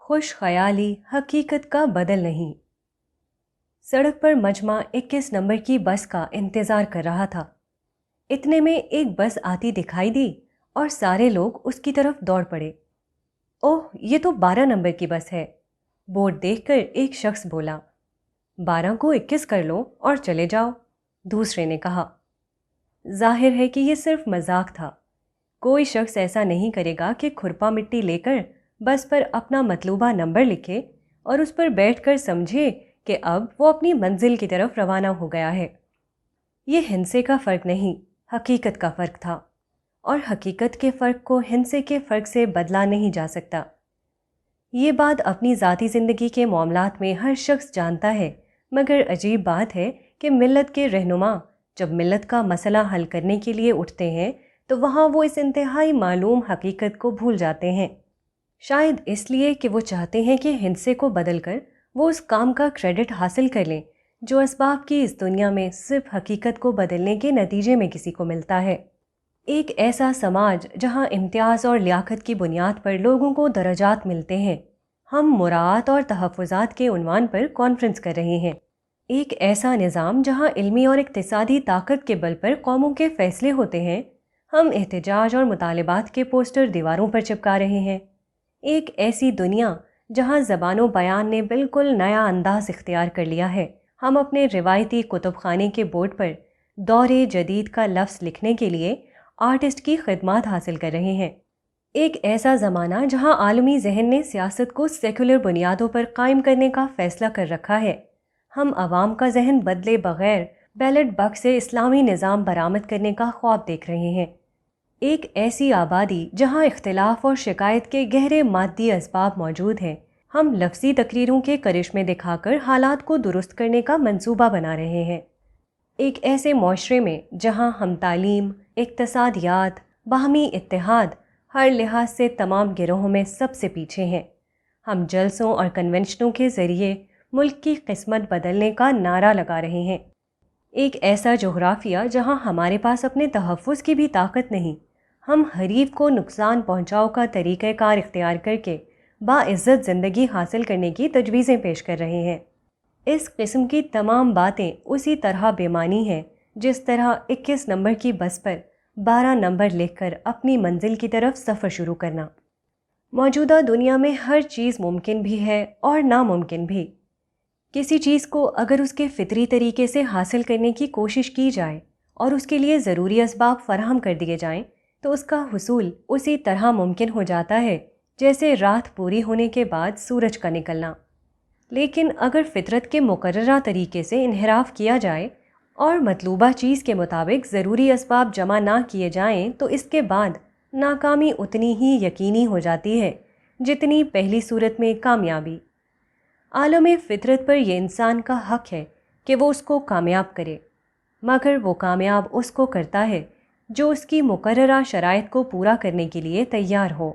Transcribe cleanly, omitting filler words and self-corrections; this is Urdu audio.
خوش خیالی حقیقت کا بدل نہیں۔ سڑک پر مجمع 21 نمبر کی بس کا انتظار کر رہا تھا۔ اتنے میں ایک بس آتی دکھائی دی اور سارے لوگ اس کی طرف دوڑ پڑے۔ اوہ، یہ تو 12 نمبر کی بس ہے۔ بورڈ دیکھ کر ایک شخص بولا۔ 12 کو 21 کر لو اور چلے جاؤ، دوسرے نے کہا۔ ظاہر ہے کہ یہ صرف مذاق تھا۔ کوئی شخص ایسا نہیں کرے گا کہ کھرپا مٹی لے کر بس پر اپنا مطلوبہ نمبر لکھے اور اس پر بیٹھ کر سمجھے کہ اب وہ اپنی منزل کی طرف روانہ ہو گیا ہے۔ یہ ہندسے کا فرق نہیں، حقیقت کا فرق تھا، اور حقیقت کے فرق کو ہندسے کے فرق سے بدلا نہیں جا سکتا۔ یہ بات اپنی ذاتی زندگی کے معاملات میں ہر شخص جانتا ہے، مگر عجیب بات ہے کہ ملت کے رہنما جب ملت کا مسئلہ حل کرنے کے لیے اٹھتے ہیں تو وہاں وہ اس انتہائی معلوم حقیقت کو بھول جاتے ہیں۔ شاید اس لیے کہ وہ چاہتے ہیں کہ ہندسے کو بدل کر وہ اس کام کا کریڈٹ حاصل کر لیں جو اسباب کی اس دنیا میں صرف حقیقت کو بدلنے کے نتیجے میں کسی کو ملتا ہے۔ ایک ایسا سماج جہاں امتیاز اور لیاقت کی بنیاد پر لوگوں کو درجات ملتے ہیں۔ ہم مراعات اور تحفظات کے عنوان پر کانفرنس کر رہے ہیں۔ ایک ایسا نظام جہاں علمی اور اقتصادی طاقت کے بل پر قوموں کے فیصلے ہوتے ہیں۔ ہم احتجاج اور مطالبات کے پوسٹر دیواروں پر چپکا رہے ہیں۔ ایک ایسی دنیا جہاں زبان و بیان نے بالکل نیا انداز اختیار کر لیا ہے۔ ہم اپنے روایتی کتب خانے کے بورڈ پر دور جدید کا لفظ لکھنے کے لیے آرٹسٹ کی خدمات حاصل کر رہے ہیں۔ ایک ایسا زمانہ جہاں عالمی ذہن نے سیاست کو سیکولر بنیادوں پر قائم کرنے کا فیصلہ کر رکھا ہے۔ ہم عوام کا ذہن بدلے بغیر بیلٹ باکس سے اسلامی نظام برآمد کرنے کا خواب دیکھ رہے ہیں۔ ایک ایسی آبادی جہاں اختلاف اور شکایت کے گہرے مادی اسباب موجود ہیں۔ ہم لفظی تقریروں کے کرشمے دکھا کر حالات کو درست کرنے کا منصوبہ بنا رہے ہیں۔ ایک ایسے معاشرے میں جہاں ہم تعلیم، اقتصادیات، باہمی اتحاد، ہر لحاظ سے تمام گروہوں میں سب سے پیچھے ہیں۔ ہم جلسوں اور کنونشنوں کے ذریعے ملک کی قسمت بدلنے کا نعرہ لگا رہے ہیں۔ ایک ایسا جغرافیہ جہاں ہمارے پاس اپنے تحفظ کی بھی طاقت نہیں۔ ہم حریف کو نقصان پہنچاؤ کا طریقہ کار اختیار کر کے باعزت زندگی حاصل کرنے کی تجویزیں پیش کر رہے ہیں۔ اس قسم کی تمام باتیں اسی طرح بے معنی ہیں جس طرح 21 نمبر کی بس پر 12 نمبر لکھ کر اپنی منزل کی طرف سفر شروع کرنا۔ موجودہ دنیا میں ہر چیز ممکن بھی ہے اور ناممکن بھی۔ کسی چیز کو اگر اس کے فطری طریقے سے حاصل کرنے کی کوشش کی جائے اور اس کے لیے ضروری اسباب فراہم کر دیے جائیں تو اس کا حصول اسی طرح ممکن ہو جاتا ہے جیسے رات پوری ہونے کے بعد سورج کا نکلنا۔ لیکن اگر فطرت کے مقررہ طریقے سے انحراف کیا جائے اور مطلوبہ چیز کے مطابق ضروری اسباب جمع نہ کیے جائیں تو اس کے بعد ناکامی اتنی ہی یقینی ہو جاتی ہے جتنی پہلی صورت میں کامیابی۔ عالم فطرت پر یہ انسان کا حق ہے کہ وہ اس کو کامیاب کرے، مگر وہ کامیاب اس کو کرتا ہے جو اس کی مقررہ شرائط کو پورا کرنے کے لیے تیار ہو۔